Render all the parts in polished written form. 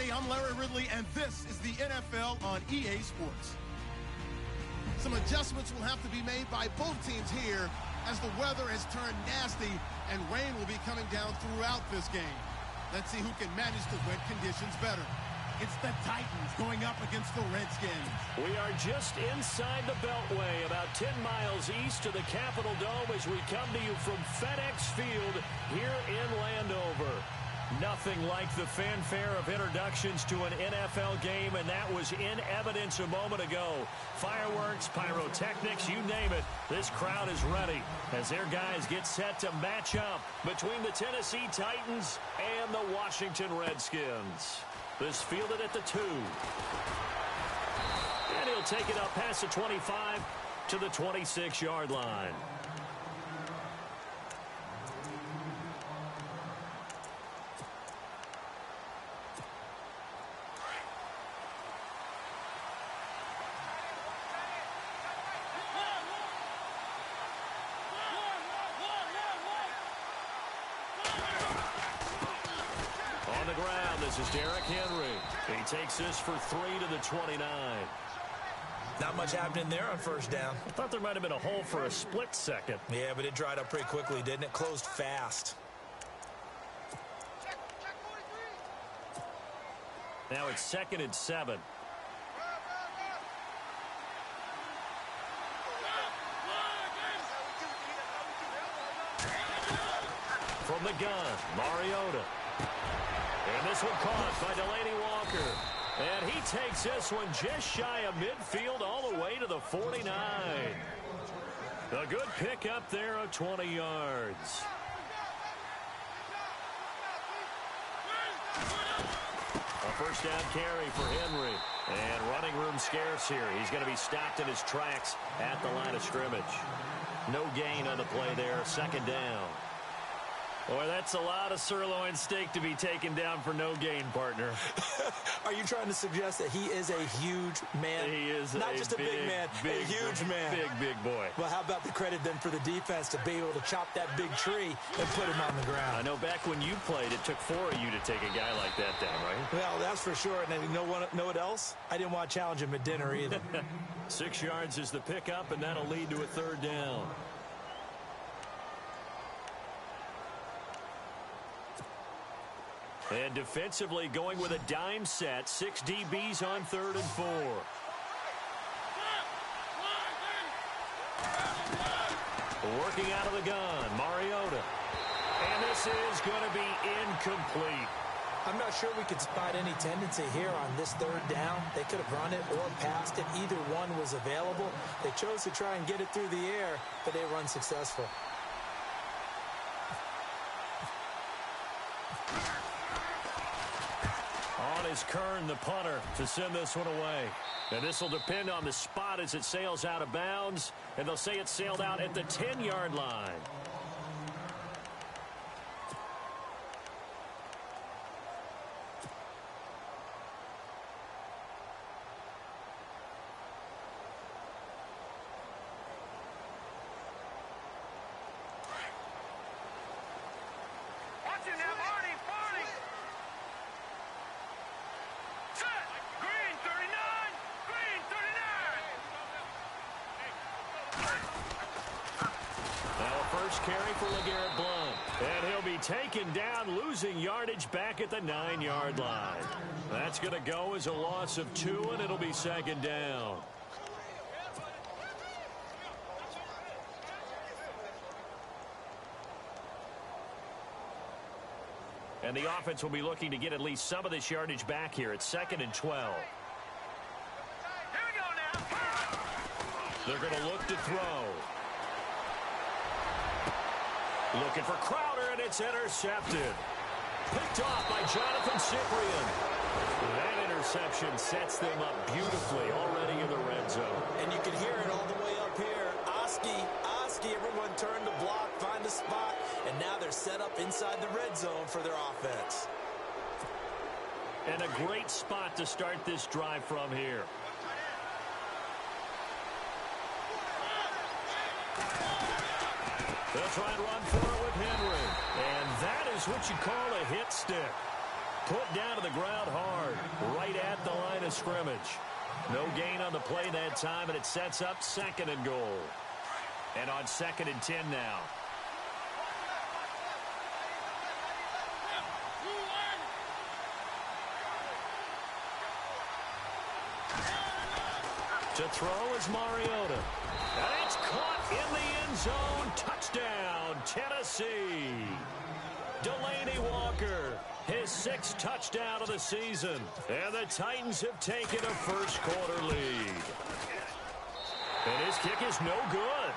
everybody. I'm Larry Ridley, and this is the NFL on EA Sports. Some adjustments will have to be made by both teams here as the weather has turned nasty and rain will be coming down throughout this game. Let's see who can manage the wet conditions better. It's the Titans going up against the Redskins. We are just inside the Beltway, about 10 miles east of the Capitol Dome as we come to you from FedEx Field here in Landover. Nothing like the fanfare of introductions to an NFL game, and that was in evidence a moment ago. Fireworks, pyrotechnics, you name it. This crowd is ready as their guys get set to match up between the Tennessee Titans and the Washington Redskins. This fielded at the 2. And he'll take it up past the 25 to the 26-yard line. On the ground, this is Derrick Henry. He takes this for 3 to the 29. Not much happening there on first down. I thought there might have been a hole for a split second. Yeah, but it dried up pretty quickly, didn't it? Closed fast. Now it's 2nd and 7. From the gun, Mariota. And this one caught by Delaney Walker. And he takes this one just shy of midfield all the way to the 49. A good pick up there of 20 yards. A first down carry for Henry. And running room scarce here. He's going to be stopped in his tracks at the line of scrimmage. No gain on the play there. 2nd down. Boy, that's a lot of sirloin steak to be taken down for no gain, partner. Are you trying to suggest that he is a huge man? He is not just a big man, a huge man. Big boy. Well, how about the credit then for the defense to be able to chop that big tree and put him on the ground? I know back when you played, it took 4 of you to take a guy like that down, right? Well, that's for sure. And then you know what else? I didn't want to challenge him at dinner either. 6 yards is the pickup, and that'll lead to a 3rd down. And defensively going with a dime set. 6 DBs on 3rd and 4. Working out of the gun, Mariota. And this is going to be incomplete. I'm not sure we could spot any tendency here on this 3rd down. They could have run it or passed it. Either one was available. They chose to try and get it through the air, but they were unsuccessful. On is Kern, the punter, to send this one away. And this will depend on the spot as it sails out of bounds. And they'll say it sailed out at the 10-yard line. Carry for LeGarrette Blount. And he'll be taken down, losing yardage back at the 9-yard line. That's going to go as a loss of 2, and it'll be 2nd down. And the offense will be looking to get at least some of this yardage back here at 2nd and 12. Here we go now. They're going to look to throw. Looking for Crowder, and it's intercepted. Picked off by Jonathan Cyprien. That interception sets them up beautifully already in the red zone. And you can hear it all the way up here. Oski, everyone turn to block, find a spot, and now they're set up inside the red zone for their offense. And a great spot to start this drive from here. They'll try and run for it with Henry. And that is what you call a hit stick. Put down to the ground hard, right at the line of scrimmage. No gain on the play that time, and it sets up 2nd and goal. And on 2nd and 10 now. To throw is Mariota. And it's caught in the end zone. Touchdown, Tennessee. Delaney Walker, his 6th touchdown of the season. And the Titans have taken a first-quarter lead. And his kick is no good.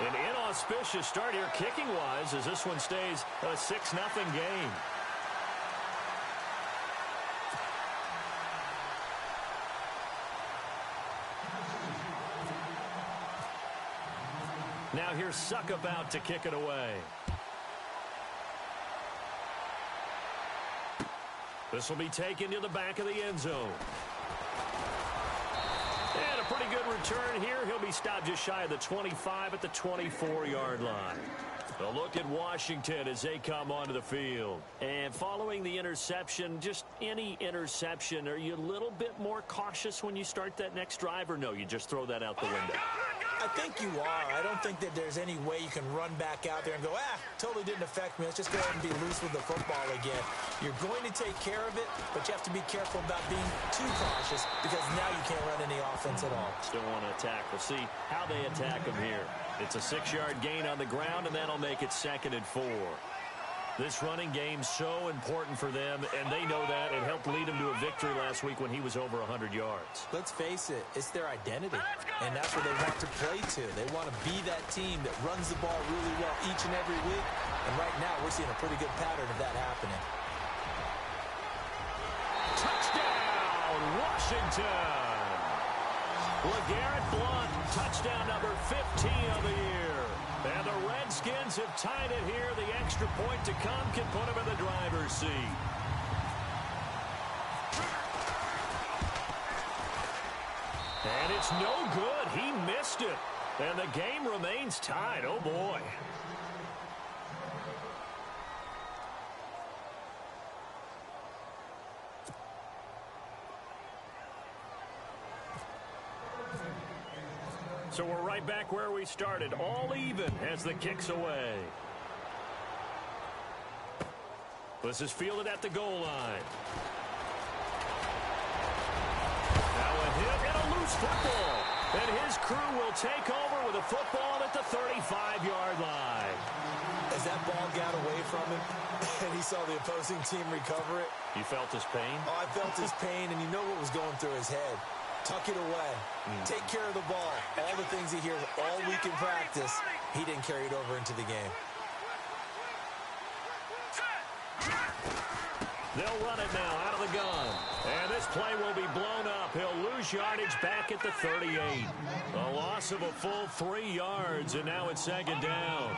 An inauspicious start here kicking-wise as this one stays a 6-0 game. Now here's Succop out to kick it away. This will be taken to the back of the end zone. And a pretty good return here. He'll be stopped just shy of the 25 at the 24-yard line. A look at Washington as they come onto the field. And following the interception, just any interception, are you a little bit more cautious when you start that next drive, or no, you just throw that out the window? I think you are. I don't think that there's any way you can run back out there and go, totally didn't affect me. Let's just go ahead and be loose with the football again. You're going to take care of it, but you have to be careful about being too cautious because now you can't run any offense at all. Still want to attack. We'll see how they attack him here. It's a 6-yard gain on the ground, and that'll make it 2nd and 4. This running game's so important for them, and they know that. It helped lead them to a victory last week when he was over 100 yards. Let's face it, it's their identity, and that's what they want to play to. They want to be that team that runs the ball really well each and every week, and right now we're seeing a pretty good pattern of that happening. Touchdown, Washington! LeGarrette Blount, touchdown number 15 of the year. And the Redskins have tied it here. The extra point to come can put them in the driver's seat. And it's no good. He missed it. And the game remains tied. Oh, boy. So we're right back where we started, all even as the kick's away. This is fielded at the goal line. Now a hit and a loose football. And his crew will take over with a football at the 35-yard line. As that ball got away from him and he saw the opposing team recover it. You felt his pain? Oh, I felt his pain, and you know what was going through his head. Tuck it away. Take care of the ball. All the things he hears all week in practice, he didn't carry it over into the game. They'll run it now out of the gun. And this play will be blown up. He'll lose yardage back at the 38. A loss of a full 3 yards, and now it's 2nd down.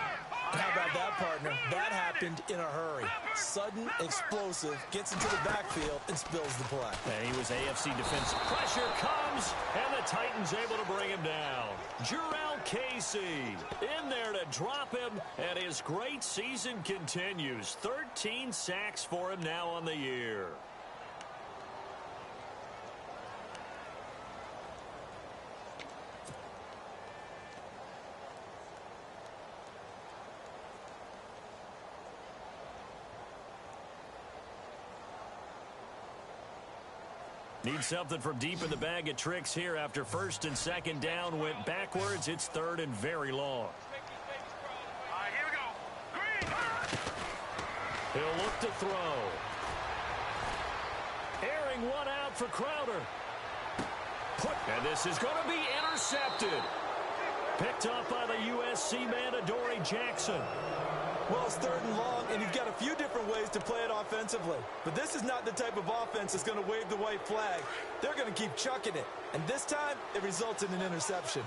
How about that, partner? That happened in a hurry. Sudden, explosive, gets into the backfield, and spills the play. And he was AFC defensive. Pressure comes, and the Titans able to bring him down. Jurrell Casey in there to drop him, and his great season continues. 13 sacks for him now on the year. Need something from deep in the bag of tricks here after 1st and 2nd down went backwards. It's 3rd and very long. All right, here we go. Green. He'll look to throw. Airing one out for Crowder. And this is going to be intercepted. Picked up by the USC man, Adoree Jackson. Well, it's 3rd and long, and you've got a few different ways to play it offensively. But this is not the type of offense that's going to wave the white flag. They're going to keep chucking it. And this time, it results in an interception.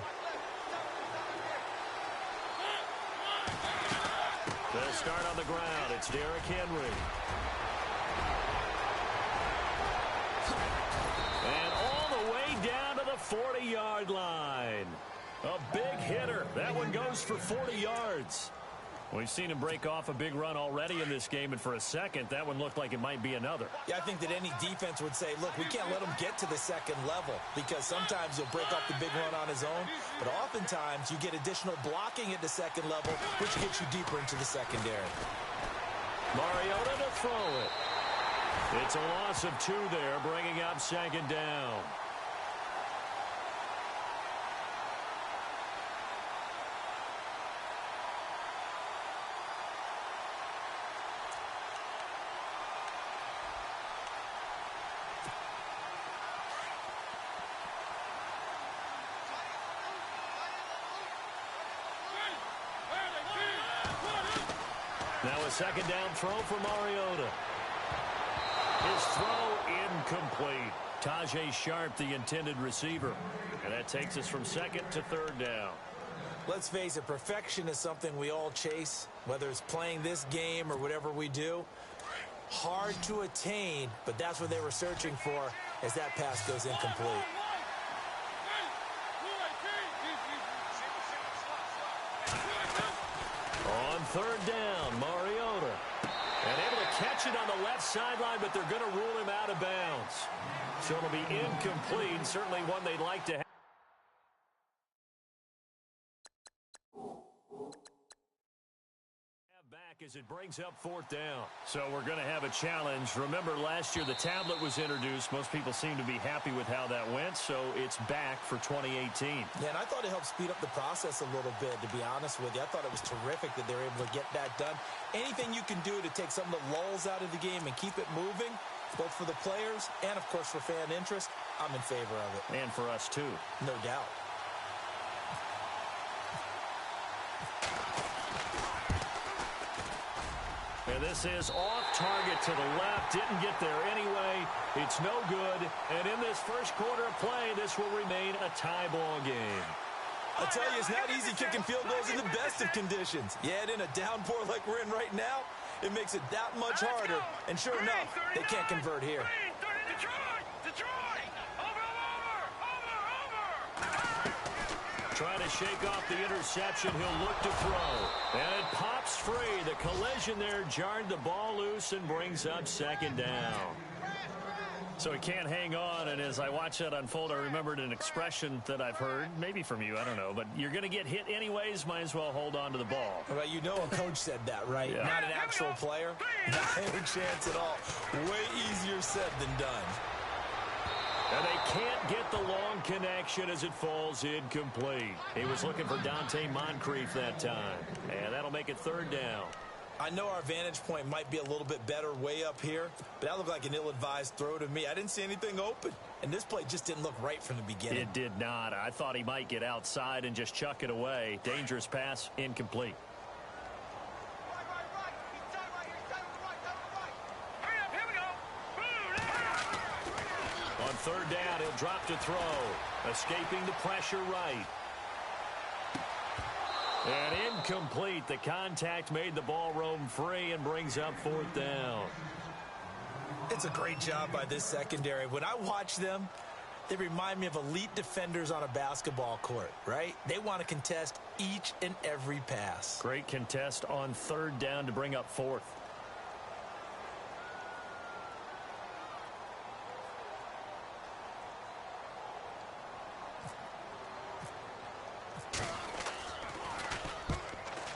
They'll start on the ground. It's Derrick Henry. And all the way down to the 40-yard line. A big hitter. That one goes for 40 yards. We've seen him break off a big run already in this game, and for a second, that one looked like it might be another. Yeah, I think that any defense would say, look, we can't let him get to the second level because sometimes he'll break off the big run on his own, but oftentimes you get additional blocking at the second level, which gets you deeper into the secondary. Mariota to throw it. It's a loss of 2 there, bringing up second down. Now a second down throw for Mariota. His throw incomplete. Tajae Sharpe, the intended receiver. And that takes us from second to third down. Let's face it, perfection is something we all chase, whether it's playing this game or whatever we do. Hard to attain, but that's what they were searching for as that pass goes incomplete. On third down, Mariota. And able to catch it on the left sideline, but they're going to rule him out of bounds. So it'll be incomplete, certainly one they'd like to have. Back as it brings up fourth down. So we're going to have a challenge. Remember, last year the tablet was introduced. Most people seem to be happy with how that went, so it's back for 2018. Yeah, and I thought it helped speed up the process a little bit, to be honest with you. I thought it was terrific that they were able to get that done. Anything you can do to take some of the lulls out of the game and keep it moving, both for the players and, of course, for fan interest, I'm in favor of it. And for us, too. No doubt. And this is off target to the left. Didn't get there anyway. It's no good. And in this first quarter of play, this will remain a tie ball game. I'll tell you, it's not easy kicking field goals in the best of conditions. Yet in a downpour like we're in right now, it makes it that much harder. And sure enough, they can't convert here. Trying to shake off the interception. He'll look to throw. And it pops free. The collision there jarred the ball loose and brings up second down. So he can't hang on, and as I watch that unfold, I remembered an expression that I've heard, maybe from you, I don't know, but you're going to get hit anyways, might as well hold on to the ball. Well, you know a coach said that, right? Yeah. Not an actual player. Not any chance at all. Way easier said than done. And they can't get the long connection as it falls incomplete. He was looking for Dante Moncrief that time, and that'll make it third down. I know our vantage point might be a little bit better way up here, but that looked like an ill-advised throw to me. I didn't see anything open, and this play just didn't look right from the beginning. It did not. I thought he might get outside and just chuck it away. Dangerous pass, incomplete. On third down, he'll drop to throw. Escaping the pressure right. And incomplete. The contact made the ball roam free and brings up fourth down. It's a great job by this secondary. When I watch them, they remind me of elite defenders on a basketball court, right? They want to contest each and every pass. Great contest on third down to bring up fourth.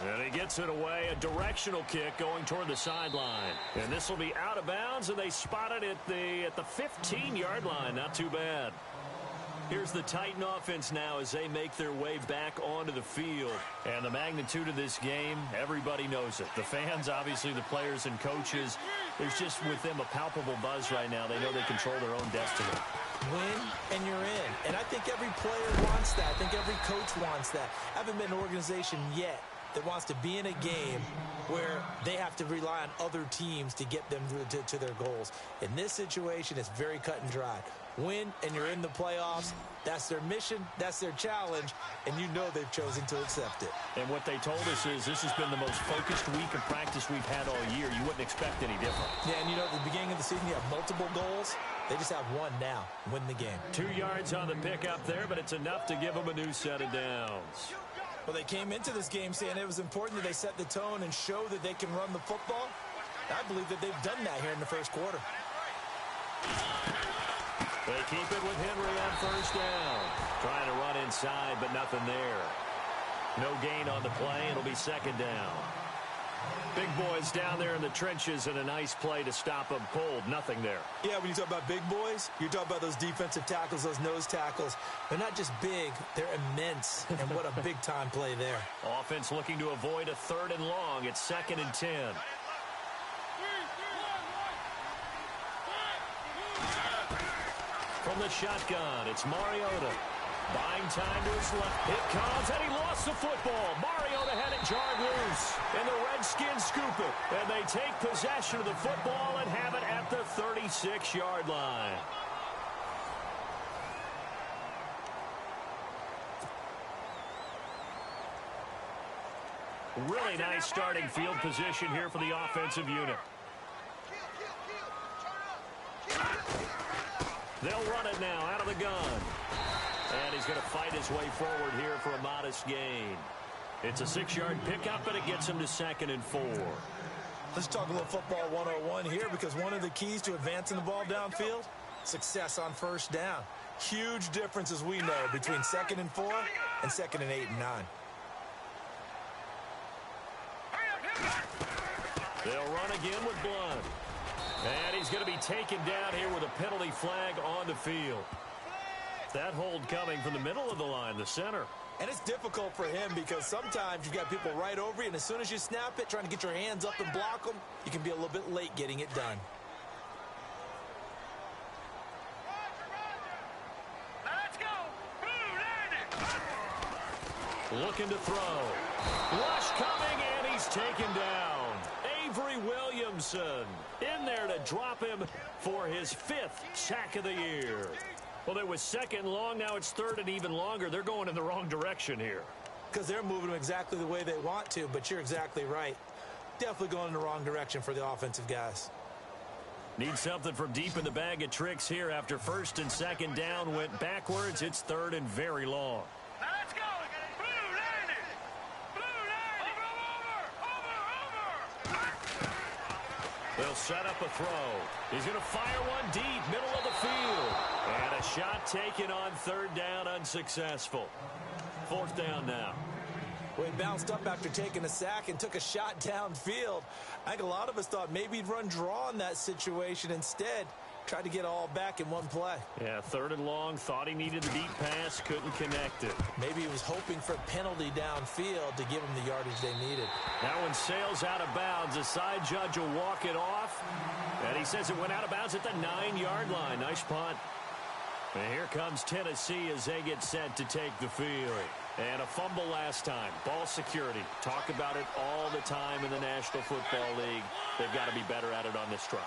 And he gets it away, a directional kick going toward the sideline. And this will be out of bounds, and they spot it at the 15-yard line. Not too bad. Here's the Titan offense now as they make their way back onto the field. And the magnitude of this game, everybody knows it. The fans, obviously the players and coaches, there's just with them a palpable buzz right now. They know they control their own destiny. Win and you're in. And I think every player wants that. I think every coach wants that. I haven't been an organization yet that wants to be in a game where they have to rely on other teams to get them to their goals. In this situation, it's very cut and dry. Win, and you're in the playoffs. That's their mission. That's their challenge. And you know they've chosen to accept it. And what they told us is this has been the most focused week of practice we've had all year. You wouldn't expect any different. Yeah, and you know, at the beginning of the season, you have multiple goals. They just have one now. Win the game. 2 yards on the pickup there, but it's enough to give them a new set of downs. Well, they came into this game saying it was important that they set the tone and show that they can run the football. I believe that they've done that here in the first quarter. They keep it with Henry on first down. Trying to run inside, but nothing there. No gain on the play. It'll be second down. Big boys down there in the trenches, and a nice play to stop them cold. Nothing there. Yeah, when you talk about big boys, you're talking about those defensive tackles, those nose tackles. They're not just big, they're immense, and what a big-time play there. Offense looking to avoid a 3rd and long. It's 2nd and 10. From the shotgun, it's Mariota. Buying time to his left. It comes, and he lost the football. Mariota had it jarred loose, and the Redskins scoop it. And they take possession of the football and have it at the 36-yard line. Really nice starting field position here for the offensive unit. They'll run it now out of the gun. And he's going to fight his way forward here for a modest gain. It's a 6-yard pickup, and it gets him to 2nd and 4. Let's talk a little football 101 here, because one of the keys to advancing the ball downfield, success on first down. Huge difference, as we know, between 2nd and 4 and 2nd and 8 and 9. They'll run again with Blunt. And he's going to be taken down here with a penalty flag on the field. That hold coming from the middle of the line, the center. And it's difficult for him because sometimes you've got people right over you, and as soon as you snap it, trying to get your hands up and block them, you can be a little bit late getting it done. Let's go. Looking to throw. Rush coming, and he's taken down. Avery Williamson in there to drop him for his 5th sack of the year. Well, there was 2nd long. Now it's 3rd and even longer. They're going in the wrong direction here. Because they're moving them exactly the way they want to, but you're exactly right. Definitely going in the wrong direction for the offensive guys. Need something from deep in the bag of tricks here. After 1st and 2nd down went backwards, it's 3rd and very long. Let's go. Blue landing. Blue landing. Over. They'll set up a throw. He's going to fire one deep, middle of the field. And a shot taken on 3rd down, unsuccessful. 4th down now. Well, he bounced up after taking a sack and took a shot downfield. I think a lot of us thought maybe he'd run draw in that situation. Instead, tried to get all back in one play. Yeah, 3rd and long, thought he needed the deep pass, couldn't connect it. Maybe he was hoping for a penalty downfield to give him the yardage they needed. That one sails out of bounds. The side judge will walk it off. And he says it went out of bounds at the 9-yard line. Nice punt. And here comes Tennessee as they get set to take the field. And a fumble last time. Ball security. Talk about it all the time in the National Football League. They've got to be better at it on this drive.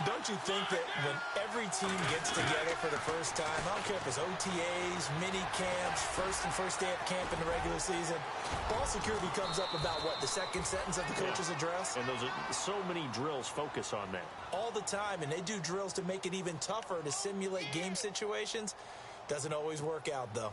Don't you think that when every team gets together for the first time, I don't care if it's OTAs, mini camps, first day of camp in the regular season, ball security comes up about, what, the 2nd sentence of the coach's address? And those are so many drills focus on that. All the time, and they do drills to make it even tougher to simulate game situations. Doesn't always work out, though.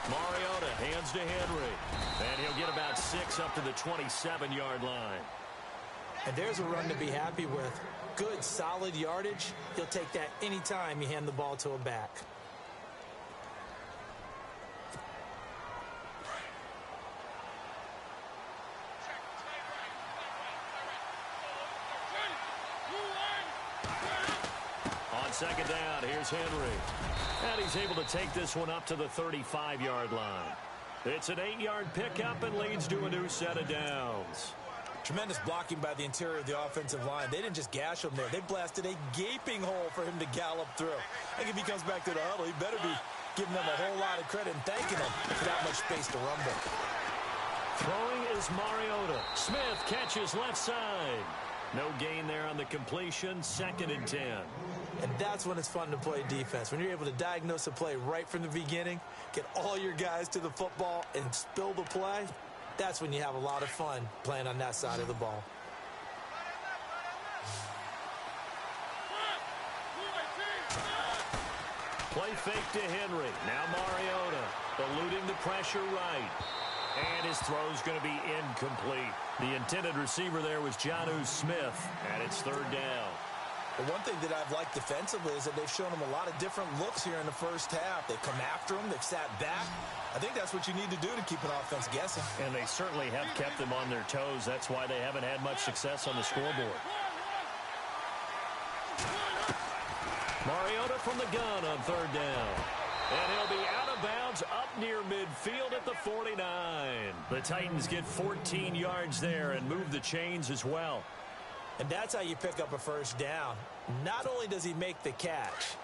Mariota hands to Henry. And he'll get about 6 up to the 27-yard line. And there's a run to be happy with. Good, solid yardage. He'll take that anytime you hand the ball to a back. On 2nd down, here's Henry. And he's able to take this one up to the 35-yard line. It's an 8-yard pickup and leads to a new set of downs. Tremendous blocking by the interior of the offensive line. They didn't just gash him there. They blasted a gaping hole for him to gallop through. I think if he comes back to the huddle, he better be giving them a whole lot of credit and thanking them for that much space to rumble. Throwing is Mariota. Smith catches left side. No gain there on the completion. 2nd and 10. And that's when it's fun to play defense. When you're able to diagnose a play right from the beginning, get all your guys to the football, and spill the play, that's when you have a lot of fun playing on that side of the ball. Play fake to Henry. Now Mariota eluding the pressure right. And his throw's going to be incomplete. The intended receiver there was Jonnu Smith, and it's third down. The one thing that I've liked defensively is that they've shown him a lot of different looks here in the first half. They've come after him. They've sat back. I think that's what you need to do to keep an offense guessing. And they certainly have kept them on their toes. That's why they haven't had much success on the scoreboard. Mariota from the gun on third down. And he'll be out of bounds up near midfield at the 49. The Titans get 14 yards there and move the chains as well. And that's how you pick up a first down. Not only does he make the catch,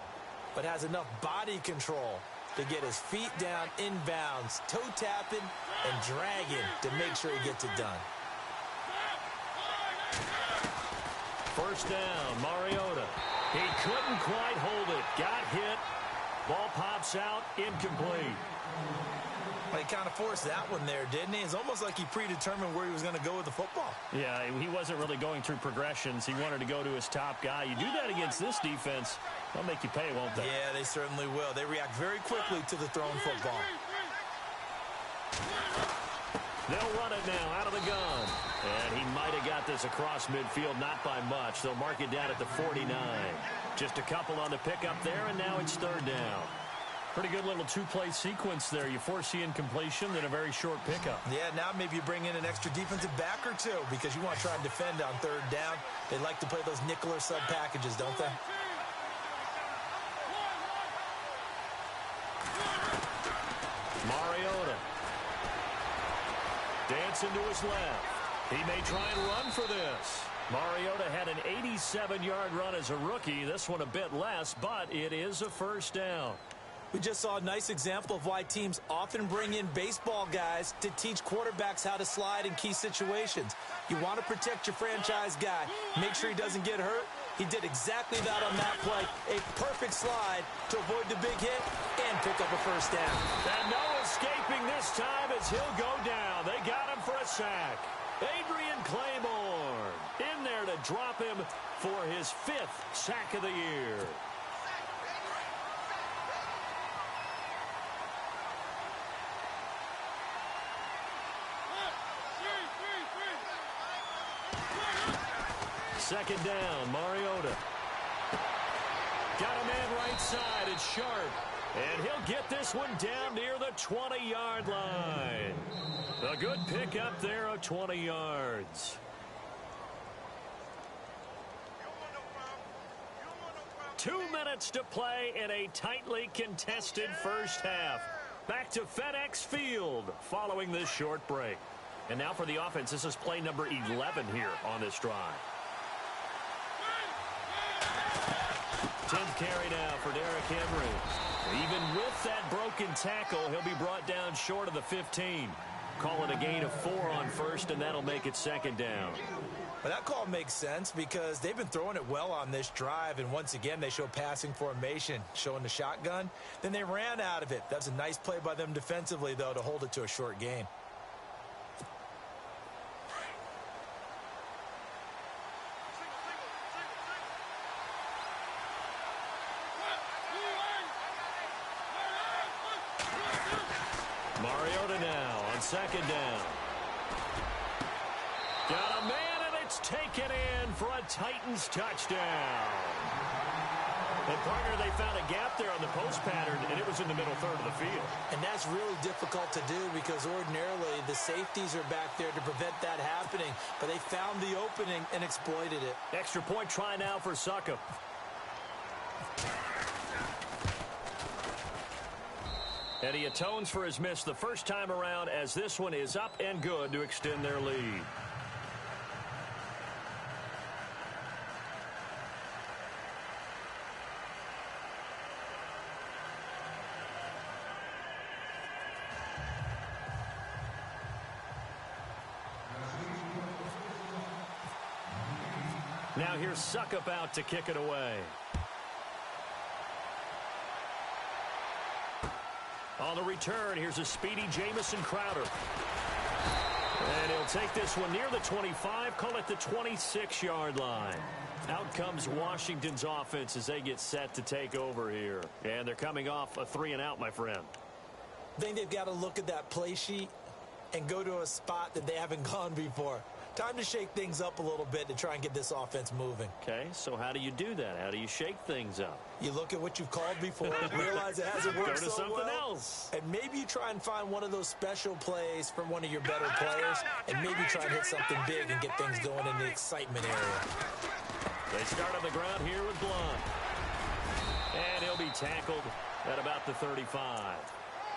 but has enough body control to get his feet down inbounds, toe tapping and dragging to make sure he gets it done. First down, Mariota. He couldn't quite hold it. Got hit. Ball pops out, incomplete. Well, he kind of forced that one there, didn't he? It's almost like he predetermined where he was going to go with the football. Yeah, he wasn't really going through progressions. He wanted to go to his top guy. You do that against this defense, they'll make you pay, won't they? Yeah, they certainly will. They react very quickly to the thrown football. They'll run it now out of the gun. And he might have got this across midfield, not by much. They'll mark it down at the 49. Just a couple on the pickup there, and now it's third down. Pretty good little two-play sequence there. You force the incompletion, then a very short pickup. Yeah, now maybe you bring in an extra defensive back or two because you want to try and defend on third down. They like to play those nickel or sub packages, don't they? Mariota. Dancing to his left. He may try and run for this. Mariota had an 87-yard run as a rookie. This one a bit less, but it is a first down. We just saw a nice example of why teams often bring in baseball guys to teach quarterbacks how to slide in key situations. You want to protect your franchise guy. Make sure he doesn't get hurt. He did exactly that on that play. A perfect slide to avoid the big hit and pick up a first down. And no escaping this time as he'll go down. They got him for a sack. Adrian Claiborne in there to drop him for his 5th sack of the year. Second down, Mariota. Got a man right side. It's Sharp. And he'll get this one down near the 20-yard line. A good pickup there of 20 yards. Two minutes to play in a tightly contested first half. Back to FedEx Field following this short break. And now for the offense, this is play number 11 here on this drive. 10th carry now for Derrick Henry. Even with that broken tackle, he'll be brought down short of the 15. Call it a gain of 4 on first, and that'll make it second down. Well, that call makes sense because they've been throwing it well on this drive, and once again, they show passing formation, showing the shotgun. Then they ran out of it. That's a nice play by them defensively, though, to hold it to a short gain. Mariota now on second down. Got a man, and it's taken in for a Titans touchdown. And, partner, they found a gap there on the post pattern, and it was in the middle third of the field. And that's really difficult to do because ordinarily the safeties are back there to prevent that happening. But they found the opening and exploited it. Extra point try now for Succop. And he atones for his miss the first time around as this one is up and good to extend their lead. Now here's Succop out to kick it away. On the return, here's a speedy Jamison Crowder. And he'll take this one near the 25, call it the 26-yard line. Out comes Washington's offense as they get set to take over here. And they're coming off a 3-and-out, my friend. I think they've got to look at that play sheet and go to a spot that they haven't gone before. Time to shake things up a little bit to try and get this offense moving. Okay, so how do you do that? How do you shake things up? You look at what you've called before, realize it hasn't worked Go to so something well, else. and maybe you try and find one of those special plays from one of your better players, and maybe try and hit something big and get things going in the excitement area. They start on the ground here with Blunt. And he'll be tackled at about the 35.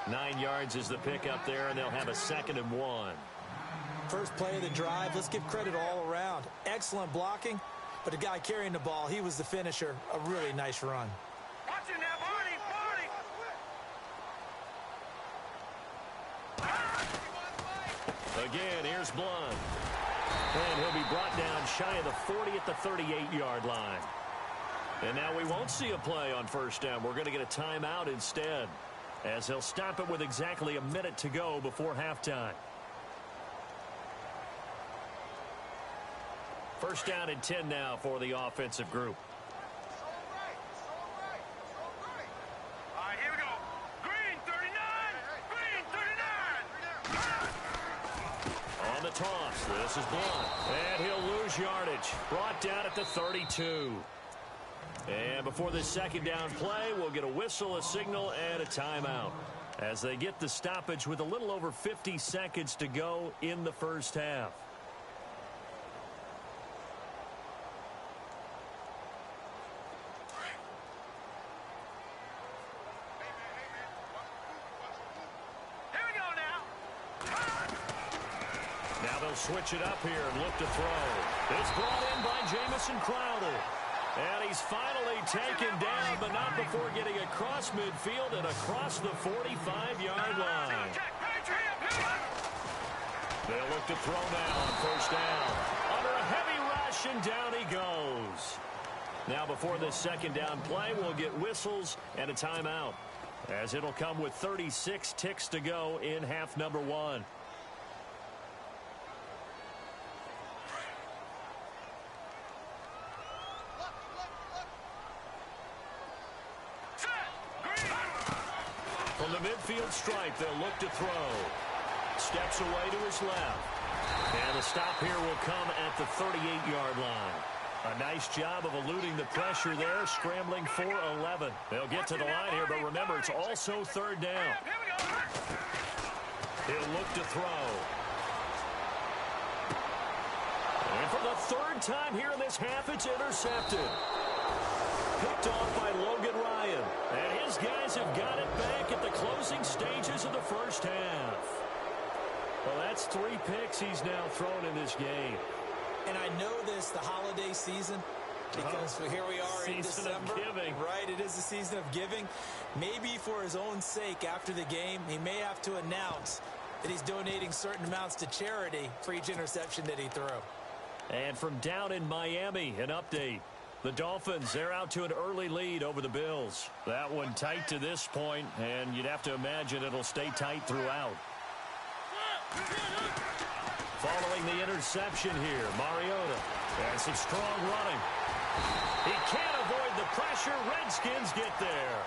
9 yards is the pickup there, and they'll have a 2nd and 1. First play of the drive, let's give credit all around. Excellent blocking, but the guy carrying the ball, he was the finisher. A really nice run. Watch it now, Barney. Again, here's Blunt. And he'll be brought down shy of the 40 at the 38-yard line. And now we won't see a play on first down. We're going to get a timeout instead, as they'll stop it with exactly a minute to go before halftime. First down and 10 now for the offensive group. All right, here we go. Green 39. Green 39. On the toss, this is Blunt. And he'll lose yardage. Brought down at the 32. And before this second down play, we'll get a whistle, a signal, and a timeout, as they get the stoppage with a little over 50 seconds to go in the first half. Now they'll switch it up here and look to throw. It's brought in by Jamison Crowder. And he's finally taken down, but not before getting across midfield and across the 45-yard line. They'll look to throw now on first down. Under a heavy rush, and down he goes. Now before this second down play, we'll get whistles and a timeout, as it'll come with 36 ticks to go in half number 1. From the midfield stripe, they'll look to throw. Steps away to his left. And the stop here will come at the 38-yard line. A nice job of eluding the pressure there, scrambling for 11. They'll get to the line here, but remember, it's also third down. He'll look to throw. And for the third time here in this half, it's intercepted. Picked off by Logan Ryan. And his guys have got it back at the closing stages of the first half. Well, that's 3 picks he's now thrown in this game. And I know this, the holiday season, because here we are in December. Season of giving. Right, it is the season of giving. Maybe for his own sake after the game, he may have to announce that he's donating certain amounts to charity for each interception that he threw. And from down in Miami, an update. The Dolphins, they're out to an early lead over the Bills. That one tight to this point, and you'd have to imagine it'll stay tight throughout. Following the interception here, Mariota. And some strong running. He can't avoid the pressure. Redskins get there.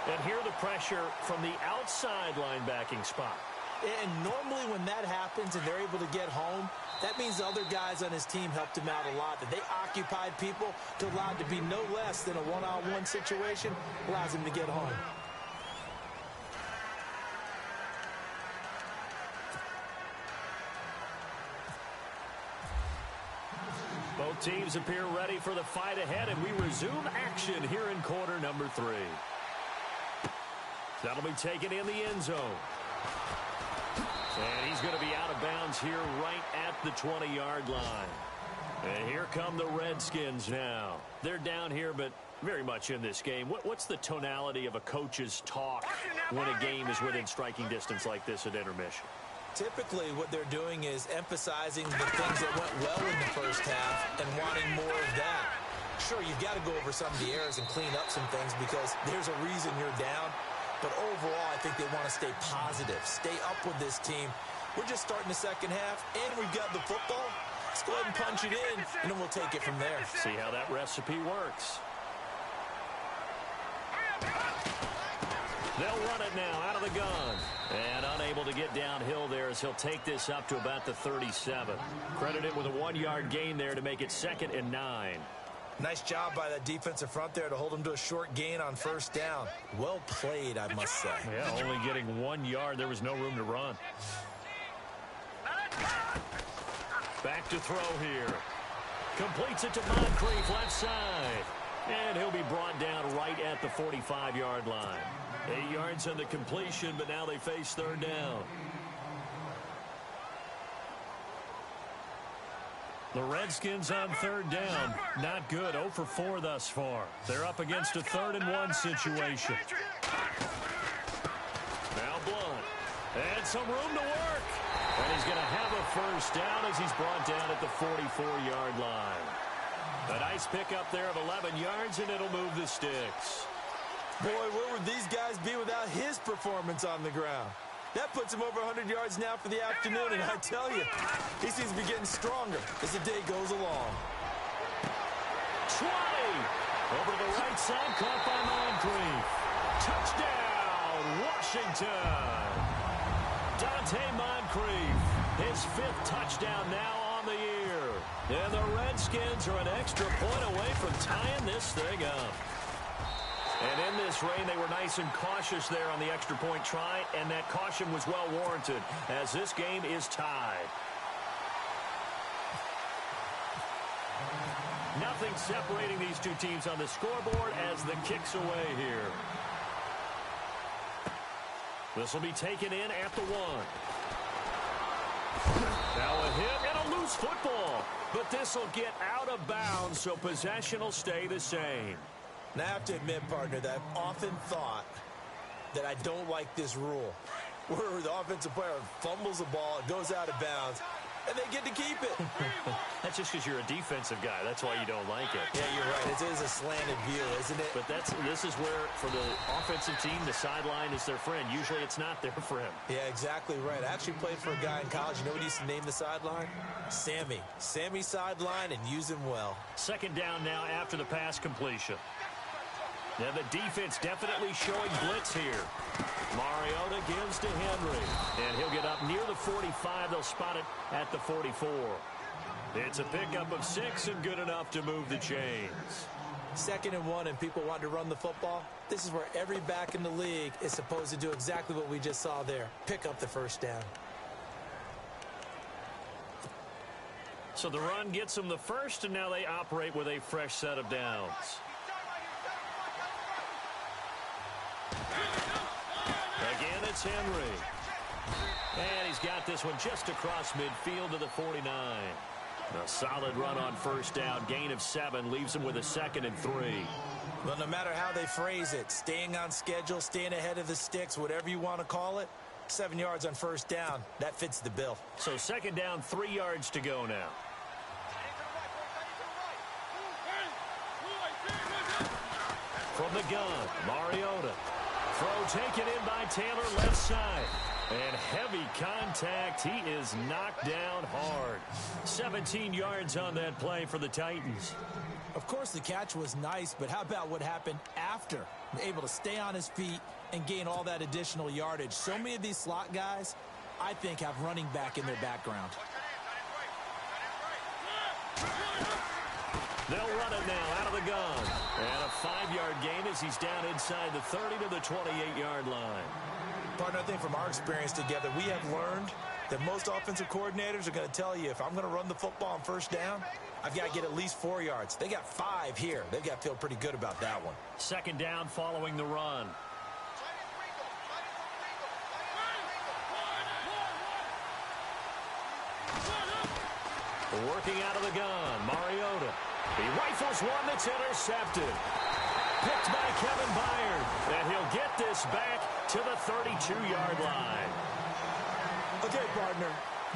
And here the pressure from the outside linebacking spot. And normally when that happens and they're able to get home, that means the other guys on his team helped him out a lot. That they occupied people to allow it to be no less than a one-on-one situation, allows him to get home. Both teams appear ready for the fight ahead, and we resume action here in quarter number 3. That'll be taken in the end zone. And he's going to be out of bounds here right at the 20-yard line. And here come the Redskins now. They're down here, but very much in this game. What's the tonality of a coach's talk when a game is within striking distance like this at intermission? Typically, what they're doing is emphasizing the things that went well in the first half and wanting more of that. Sure, you've got to go over some of the errors and clean up some things because there's a reason you're down. But overall, I think they want to stay positive, stay up with this team We're just starting the second half, and we've got the football. Let's go ahead and punch it in, and then we'll take it from there. See how that recipe works. They'll run it now out of the gun. And unable to get downhill there as he'll take this up to about the 37. Credited with a 1-yard gain there to make it 2nd and 9. Nice job by that defensive front there to hold him to a short gain on first down. Well played, I must say. Yeah, only getting 1 yard. There was no room to run. Back to throw here. Completes it to Moncrief, left side. And he'll be brought down right at the 45-yard line. 8 yards on the completion, but now they face 3rd down. The Redskins on 3rd down. Not good. 0 for 4 thus far. They're up against a 3rd and 1 situation. Now Blunt. And some room to work. And he's going to have a first down as he's brought down at the 44-yard line. A nice pickup there of 11 yards, and it'll move the sticks. Boy, where would these guys be without his performance on the ground? That puts him over 100 yards now for the afternoon, and I tell you, he seems to be getting stronger as the day goes along. 20! Over to the right side, caught by Moncrief. Touchdown, Washington! Dante Moncrief, his 5th touchdown now on the year. And the Redskins are an extra point away from tying this thing up. And in this rain, they were nice and cautious there on the extra point try, and that caution was well warranted as this game is tied. Nothing separating these two teams on the scoreboard as the kick's away here. This will be taken in at the 1. Now a hit and a loose football. But this will get out of bounds, so possession will stay the same. Now, I have to admit, partner, that I've often thought that I don't like this rule, where the offensive player fumbles the ball, it goes out of bounds, and they get to keep it. That's just because you're a defensive guy. That's why you don't like it. Yeah, you're right. It is a slanted view, isn't it? But this is where, for the offensive team, the sideline is their friend. Usually it's not there for him. Yeah, exactly right. I actually played for a guy in college. You know what he used to name the sideline? Sammy. Sammy sideline, and use him well. 2nd down now after the pass completion. Now the defense definitely showing blitz here. Mariota gives to Henry. And he'll get up near the 45. They'll spot it at the 44. It's a pickup of 6 and good enough to move the chains. 2nd and 1, and people want to run the football. This is where every back in the league is supposed to do exactly what we just saw there. Pick up the first down. So the run gets them the first, and now they operate with a fresh set of downs. Again, it's Henry. And he's got this one just across midfield to the 49. A solid run on first down. Gain of 7 leaves him with a 2nd and 3. Well, no matter how they phrase it, staying on schedule, staying ahead of the sticks, whatever you want to call it, 7 yards on first down, that fits the bill. So 2nd down, 3 yards to go now. From the gun, Mariota. Throw taken in by Taylor, left side. And heavy contact. He is knocked down hard. 17 yards on that play for the Titans. Of course, the catch was nice, but how about what happened after? Able to stay on his feet and gain all that additional yardage. So many of these slot guys, I think, have running back in their background. They'll run it now out of the gun. And a 5-yard gain as he's down inside the 30 to the 28-yard line. Partner, I think from our experience together, we have learned that most offensive coordinators are going to tell you, if I'm going to run the football on first down, I've got to get at least 4 yards. They got 5 here. They've got to feel pretty good about that one. 2nd down following the run. Working out of the gun, Mariota. He rifles one that's intercepted. Picked by Kevin Byard. And he'll get this back to the 32-yard line. Okay, partner,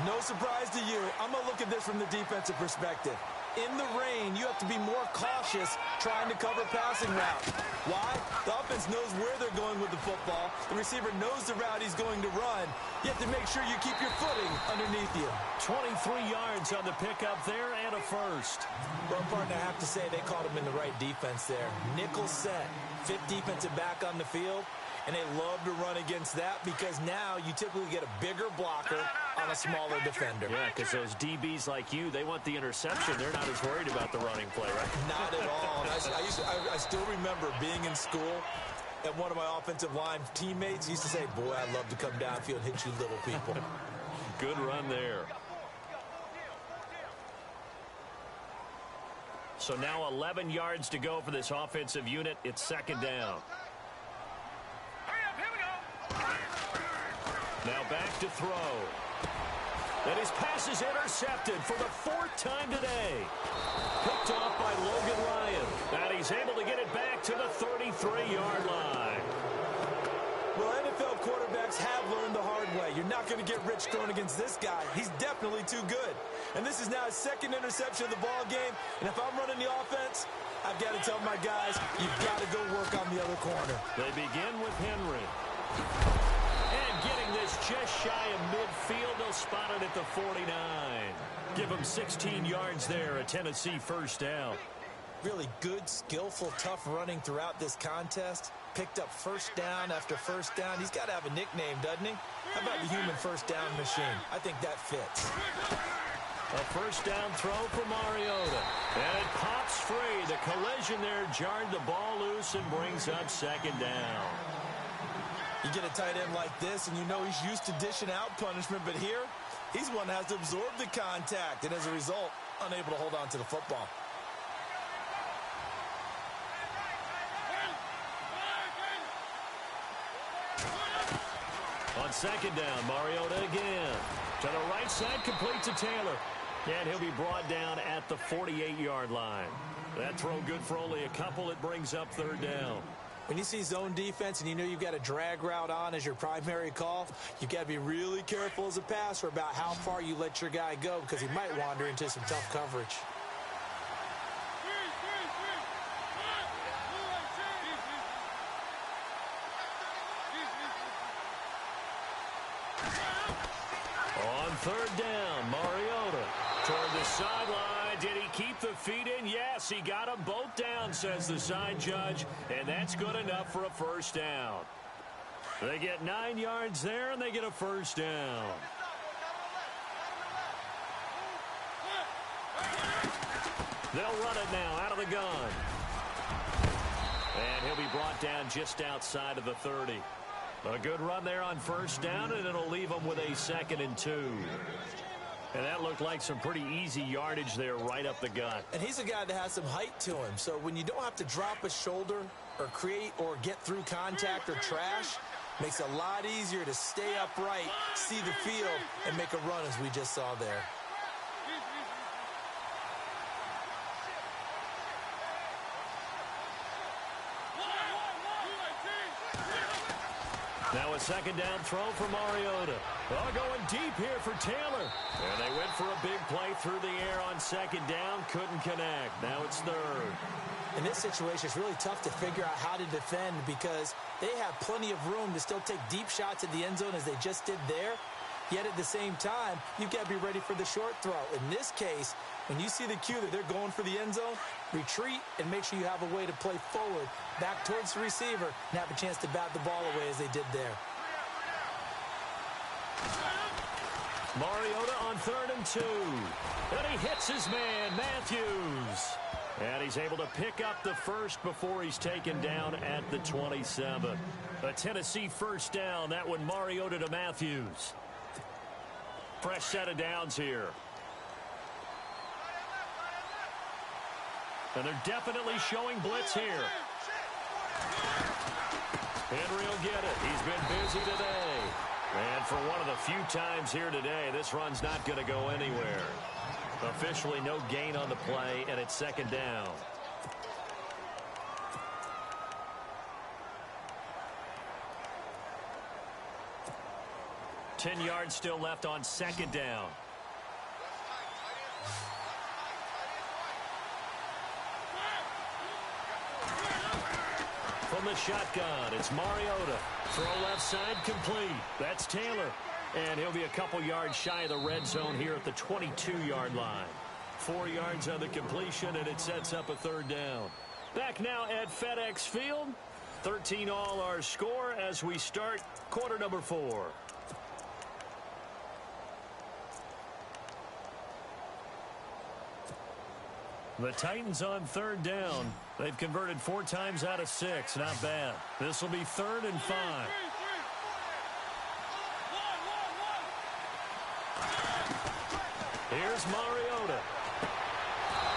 no surprise to you. I'm going to look at this from the defensive perspective. In the rain, you have to be more cautious trying to cover passing routes. Why? The offense defense knows where they're going with the football. The receiver knows the route he's going to run. You have to make sure you keep your footing underneath you. 23 yards on the pickup there and a first. Well, partner, I have to say they called him in the right defense there. Nickel set, fifth defensive back on the field. And they love to run against that because now you typically get a bigger blocker on a smaller defender. Yeah, because those DBs like you, they want the interception. They're not as worried about the running play, right? Not at all. I still remember being in school, and one of my offensive line teammates used to say, boy, I'd love to come downfield and hit you little people. Good run there. So now 11 yards to go for this offensive unit. It's second down. Now back to throw. And his pass is intercepted for the fourth time today. Picked off by Logan Ryan. And he's able to get it back to the 33-yard line. Well, NFL quarterbacks have learned the hard way. You're not going to get rich throwing against this guy. He's definitely too good. And this is now his second interception of the ball game. And if I'm running the offense, I've got to tell my guys, you've got to go work on the other corner. They begin with Henry. And getting this just shy of midfield, they'll spot it at the 49. Give him 16 yards there, a Tennessee first down. Really good, skillful, tough running throughout this contest. Picked up first down after first down. He's got to have a nickname, doesn't he? How about the human first down machine? I think that fits. A first down throw for Mariota. And it pops free. The collision there jarred the ball loose and brings up second down. You get a tight end like this, and you know he's used to dishing out punishment, but here, he's one that has to absorb the contact, and as a result, unable to hold on to the football. On second down, Mariota again. To the right side, complete to Taylor. And he'll be brought down at the 48-yard line. That throw good for only a couple. It brings up third down. When you see zone defense and you know you've got a drag route on as your primary call, you've got to be really careful as a passer about how far you let your guy go because he might wander into some tough coverage. On third down, Mariota toward the sideline. Did he keep the feet in? Yes, he got them both down, says the side judge, and that's good enough for a first down. They get 9 yards there, and they get a first down. They'll run it now out of the gun. And he'll be brought down just outside of the 30. A good run there on first down, and it'll leave them with a 2nd and 2. And that looked like some pretty easy yardage there right up the gut. And he's a guy that has some height to him. So when you don't have to drop a shoulder or create or get through contact or trash, makes it a lot easier to stay upright, see the field, and make a run as we just saw there. Now a second down throw for Mariota. Oh, going deep here for Taylor. And they went for a big play through the air on second down. Couldn't connect. Now it's third. In this situation, it's really tough to figure out how to defend because they have plenty of room to still take deep shots at the end zone as they just did there. Yet at the same time, you've got to be ready for the short throw. In this case, when you see the cue that they're going for the end zone, retreat and make sure you have a way to play forward, back towards the receiver, and have a chance to bat the ball away as they did there. Mariota on 3rd and 2. And he hits his man, Matthews. And he's able to pick up the first before he's taken down at the 27. A Tennessee first down. That one Mariota to Matthews. Fresh set of downs here. And they're definitely showing blitz here. Henry will get it. He's been busy today. And for one of the few times here today, this run's not going to go anywhere. Officially no gain on the play, and it's second down. Ten yards still left on second down. From From the shotgun, it's Mariota. Throw left side complete. That's Taylor. And he'll be a couple yards shy of the red zone here at the 22-yard line. 4 yards on the completion, and it sets up a third down. Back now at FedEx Field. 13 all our score as we start quarter number 4. The Titans on third down. They've converted 4 times out of 6. Not bad. This will be 3rd and 5. Here's Mariota.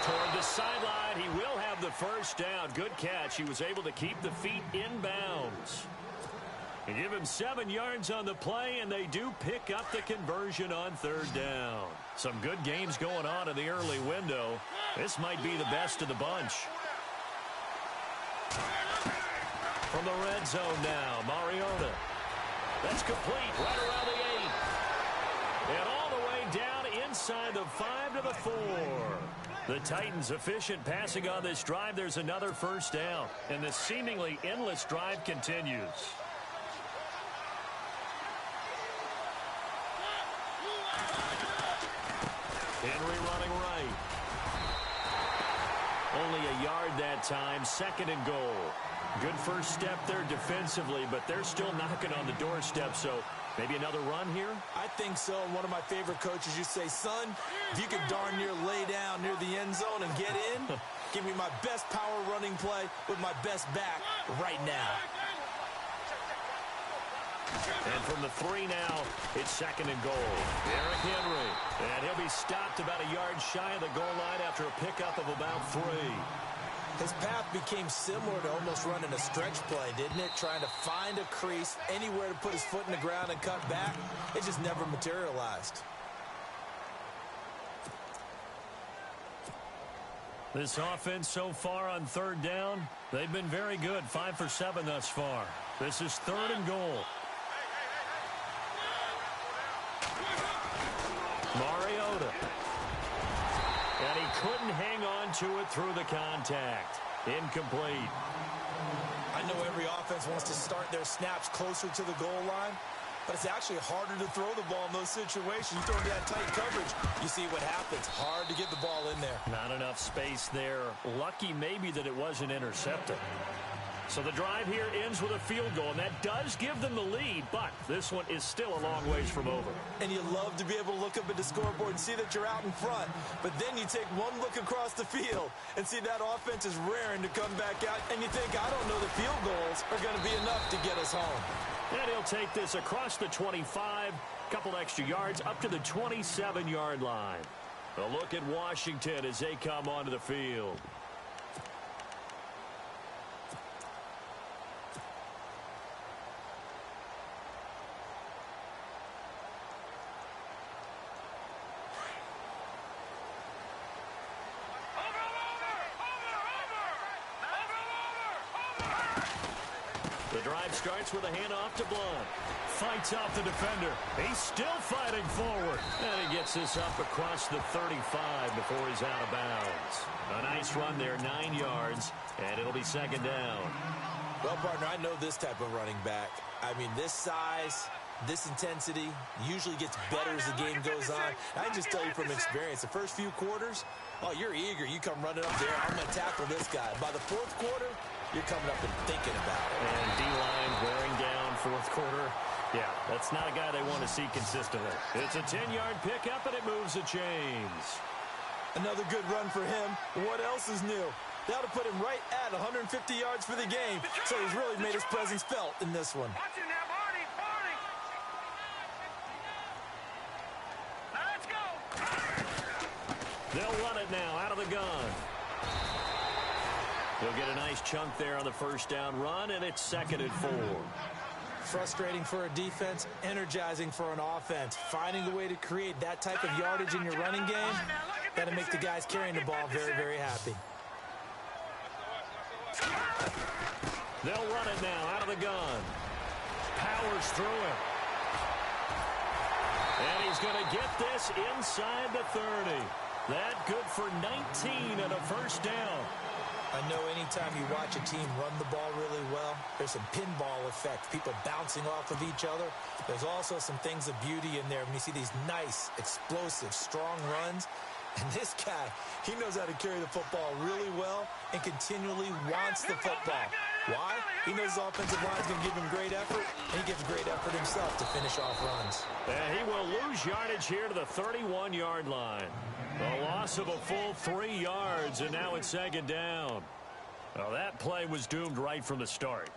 Toward the sideline, he will have the first down. Good catch. He was able to keep the feet in bounds. They give him 7 yards on the play, and they do pick up the conversion on third down. Some good games going on in the early window. This might be the best of the bunch. From the red zone now, Mariota. That's complete right around the 8. And all the way down inside the 5 to the 4. The Titans efficient passing on this drive. There's another first down. And the seemingly endless drive continues. Henry running right. Only a yard that time. 2nd and goal. Good first step there defensively, but they're still knocking on the doorstep, so maybe another run here? I think so. And one of my favorite coaches used to say, son, if you could darn near lay down near the end zone and get in, give me my best power running play with my best back right now. And from the 3 now, it's 2nd and goal. Derrick Henry. And he'll be stopped about a yard shy of the goal line after a pickup of about 3. His path became similar to almost running a stretch play, didn't it? Trying to find a crease, anywhere to put his foot in the ground and cut back. It just never materialized. This offense so far on third down, they've been very good. 5 for 7 thus far. This is 3rd and goal. Mariota. And he couldn't hang on to it through the contact. Incomplete. I know every offense wants to start their snaps closer to the goal line, but it's actually harder to throw the ball in those situations. You throw into that tight coverage, you see what happens. Hard to get the ball in there. Not enough space there. Lucky maybe that it wasn't intercepted. So the drive here ends with a field goal, and that does give them the lead, but this one is still a long ways from over. And you love to be able to look up at the scoreboard and see that you're out in front, but then you take one look across the field and see that offense is raring to come back out, and you think, I don't know, the field goals are going to be enough to get us home. And he'll take this across the 25, couple extra yards up to the 27-yard line. A look at Washington as they come onto the field. The drive starts with a handoff to Blunt. Fights off the defender. He's still fighting forward. And he gets this up across the 35 before he's out of bounds. A nice run there, 9 yards, and it'll be 2nd down. Well, partner, I know this type of running back. I mean, this size, this intensity usually gets better as the game goes on. I can just tell you from experience, the first few quarters, oh, you're eager. You come running up there, I'm going to tackle this guy. By the 4th quarter, you're coming up and thinking about it. And D-line wearing down 4th quarter. Yeah, that's not a guy they want to see consistently. It's a 10-yard pickup, and it moves the chains. Another good run for him. What else is new? That'll put him right at 150 yards for the game. So he's really made his presence felt in this one. Watch it now, Barney, Barney. Now let's go. They'll run it now out of the gun. They'll get a nice chunk there on the first down run, and it's 2nd and 4. Frustrating for a defense, energizing for an offense. Finding a way to create that type of yardage in your running game, that'll make the guys carrying the ball very, very happy. They'll run it now out of the gun. Powers through it. And he's going to get this inside the 30. That good for 19 and a first down. I know anytime you watch a team run the ball really well, there's some pinball effect, people bouncing off of each other. There's also some things of beauty in there when you see these nice, explosive, strong runs. And this guy, he knows how to carry the football really well and continually wants the football. Why? He knows his offensive line is going to give him great effort, and he gives great effort himself to finish off runs. And he will lose yardage here to the 31-yard line. A loss of a full 3 yards, and now it's second down. Well, that play was doomed right from the start.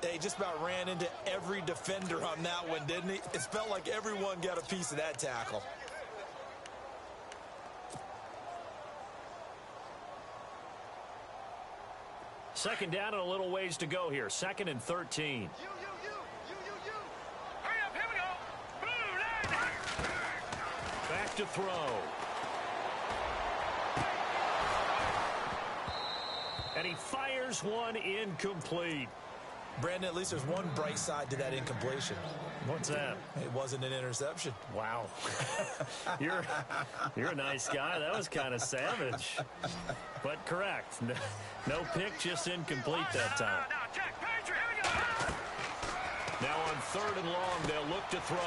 They just about ran into every defender on that one, didn't he? It felt like everyone got a piece of that tackle. Second down and a little ways to go here. 2nd and 13. Hurry up, here we go. Blue line. Back to throw. And he fires one incomplete. Brandon, at least there's one bright side to that incompletion. What's that? It wasn't an interception. Wow. You're a nice guy. That was kind of savage. But correct. No pick, just incomplete that time. Now, check. Patriot, here we go. Now on 3rd and long, they'll look to throw.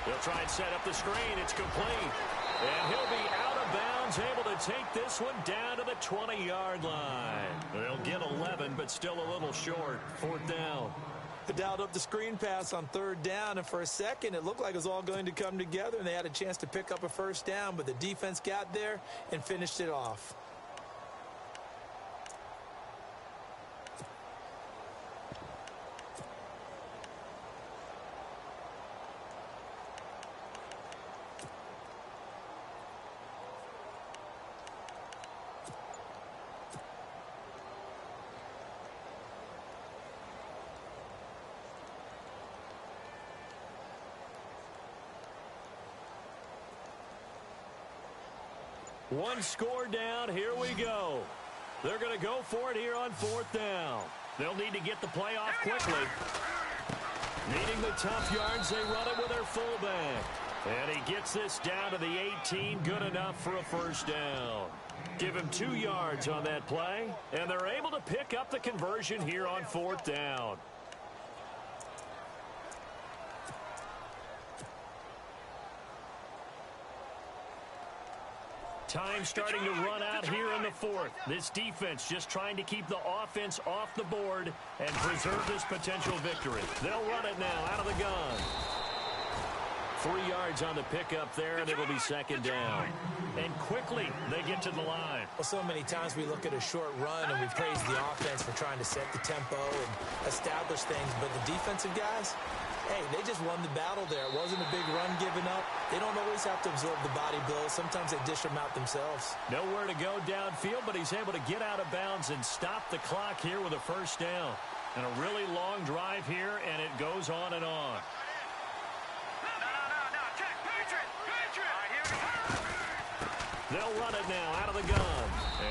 They'll try and set up the screen. It's complete. And he'll be out of bounds, able to take this one down to the 20-yard line. They'll get 11, but still a little short. 4th down. They dialed up the screen pass on 3rd down, and for a second, it looked like it was all going to come together, and they had a chance to pick up a 1st down, but the defense got there and finished it off. One score down. Here we go. They're going to go for it here on 4th down. They'll need to get the play off quickly. Needing the tough yards, they run it with their fullback. And he gets this down to the 18. Good enough for a 1st down. Give him 2 yards on that play. And they're able to pick up the conversion here on 4th down. Time starting to run out here in the 4th. This defense just trying to keep the offense off the board and preserve this potential victory. They'll run it now out of the gun. 3 yards on the pickup there, and it'll be 2nd down. And quickly, they get to the line. Well, so many times we look at a short run and we praise the offense for trying to set the tempo and establish things, but the defensive guys, hey, they just won the battle there. It wasn't a big run given up. They don't always have to absorb the body blows. Sometimes they dish them out themselves. Nowhere to go downfield, but he's able to get out of bounds and stop the clock here with a 1st down. And a really long drive here, and it goes on and on. No, check. Patriot. All right, here we go. They'll run it now out of the gun.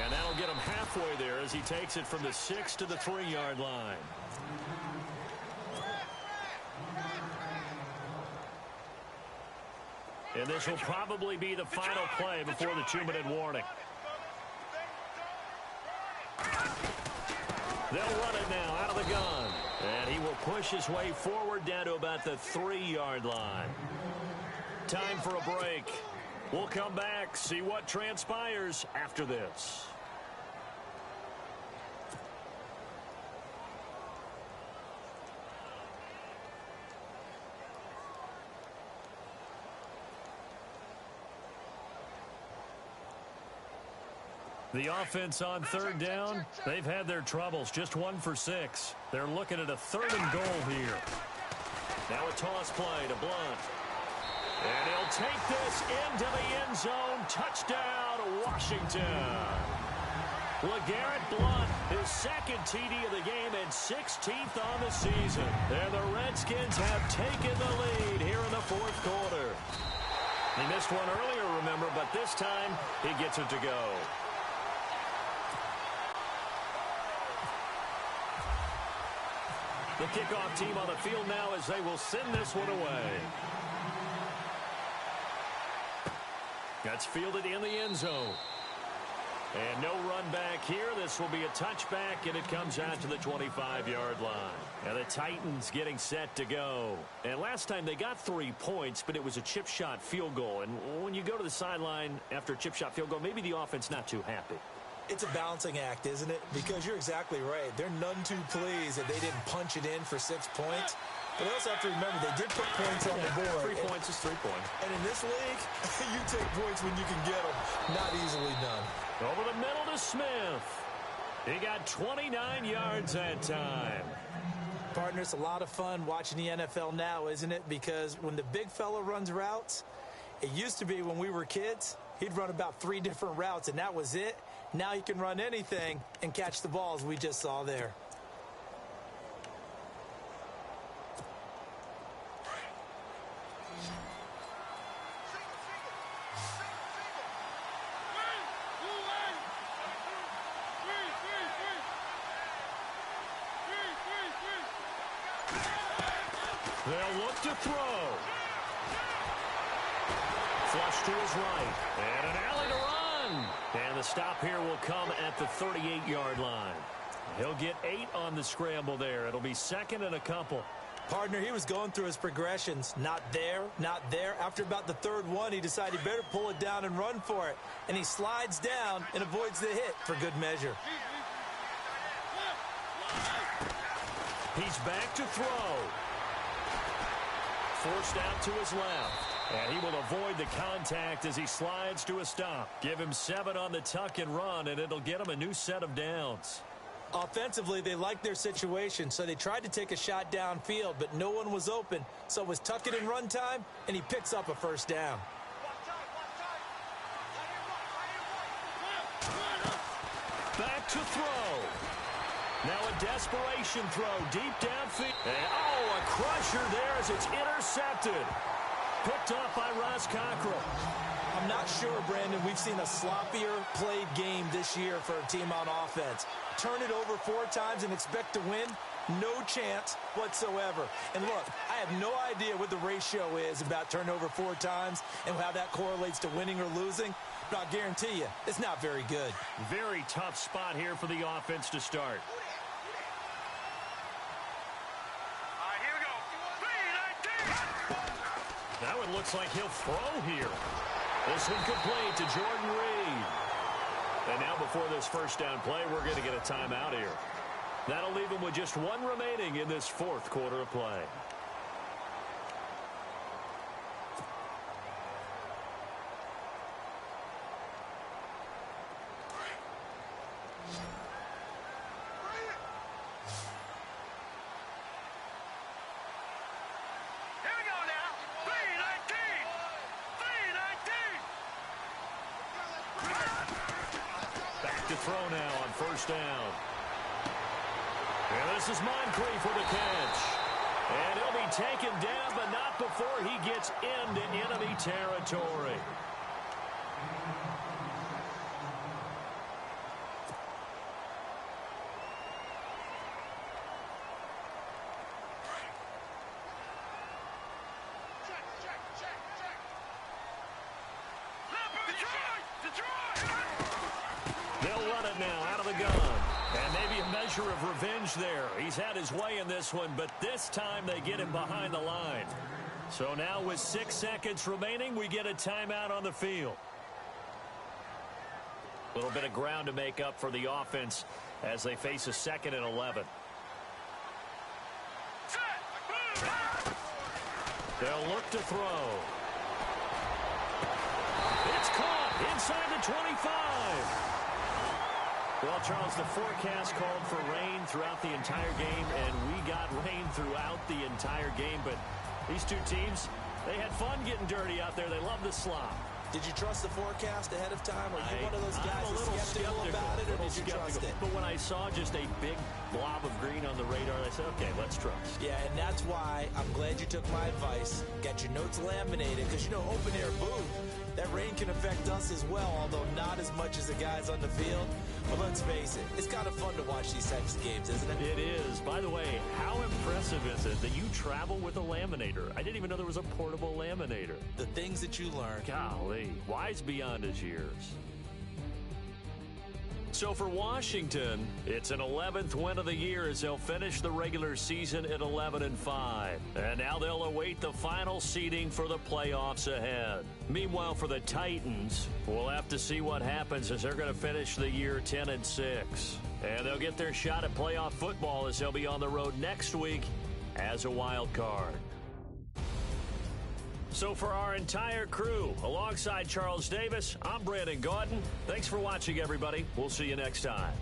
And that'll get him halfway there as he takes it from the 6 to the 3-yard line. And this will probably be the final play before the 2-minute warning. They'll run it now out of the gun. And he will push his way forward down to about the 3-yard line. Time for a break. We'll come back, see what transpires after this. The offense on 3rd down, they've had their troubles. Just 1 for 6. They're looking at a 3rd and goal here. Now a toss play to Blunt. And he'll take this into the end zone. Touchdown, Washington. LeGarrette Blunt, his 2nd TD of the game and 16th on the season. And the Redskins have taken the lead here in the 4th quarter. He missed one earlier, remember, but this time he gets it to go. The kickoff team on the field now as they will send this one away. That's fielded in the end zone. And no run back here. This will be a touchback, and it comes out to the 25-yard line. And the Titans getting set to go. And last time they got 3 points, but it was a chip shot field goal. And when you go to the sideline after a chip shot field goal, maybe the offense not too happy. It's a balancing act, isn't it? Because you're exactly right. They're none too pleased that they didn't punch it in for 6 points. But they also have to remember they did put points on the board. 3 points is 3 points. And in this league, you take points when you can get them. Not easily done. Over the middle to Smith. He got 29 yards that time. Partner, it's a lot of fun watching the NFL now, isn't it? Because when the big fella runs routes, it used to be when we were kids, he'd run about 3 different routes, and that was it. Now he can run anything and catch the balls we just saw there. They'll look to throw. Flush to his right. And an alley to run. And the stop here will come at the 38-yard line. He'll get 8 on the scramble there. It'll be second and a couple. Partner, he was going through his progressions. Not there, not there. After about the third one, he decided he better pull it down and run for it. And he slides down and avoids the hit for good measure. He's back to throw. Forced out to his left. And he will avoid the contact as he slides to a stop. Give him 7 on the tuck and run, and it'll get him a new set of downs. Offensively, they liked their situation, so they tried to take a shot downfield, but no one was open. So it was tuck it and run time, and he picks up a first down. Back to throw. Now a desperation throw deep downfield. And, a crusher there as it's intercepted. Picked off by Ross Cockrell. I'm not sure, Brandon, we've seen a sloppier played game this year for a team on offense. Turn it over 4 times and expect to win? No chance whatsoever. And look, I have no idea what the ratio is about turnover 4 times and how that correlates to winning or losing. But I'll guarantee you, it's not very good. Very tough spot here for the offense to start. Now it looks like he'll throw here. This one complete to Jordan Reed. And now before this first down play, we're going to get a timeout here. That'll leave him with just 1 remaining in this 4th quarter of play. Throw now on first down. And this is Moncrief for the catch. And he'll be taken down, but not before he gets into enemy territory. Of revenge there. He's had his way in this one, but this time they get him behind the line. So now with 6 seconds remaining, we get a timeout on the field. A little bit of ground to make up for the offense as they face a 2nd and 11. They'll look to throw. It's caught inside the 25. Well, Charles, the forecast called for rain throughout the entire game, and we got rain throughout the entire game. But these two teams, they had fun getting dirty out there. They love the slop. Did you trust the forecast ahead of time? Are you one of those guys that's skeptical about it, or did you trust it? But when I saw just a big blob of green on the radar, I said, okay, let's trust. Yeah, and that's why I'm glad you took my advice. Got your notes laminated, because, you know, open-air booth, that rain can affect us as well, although not as much as the guys on the field. But let's face it, it's kind of fun to watch these types of games, isn't it? It is. By the way, how impressive is it that you travel with a laminator? I didn't even know there was a portable laminator. The things that you learn. Golly, wise beyond his years. So for Washington, it's an 11th win of the year as they'll finish the regular season at 11-5. And now they'll await the final seeding for the playoffs ahead. Meanwhile, for the Titans, we'll have to see what happens as they're going to finish the year 10-6. And they'll get their shot at playoff football as they'll be on the road next week as a wild card. So for our entire crew, alongside Charles Davis, I'm Brandon Gaudin. Thanks for watching, everybody. We'll see you next time.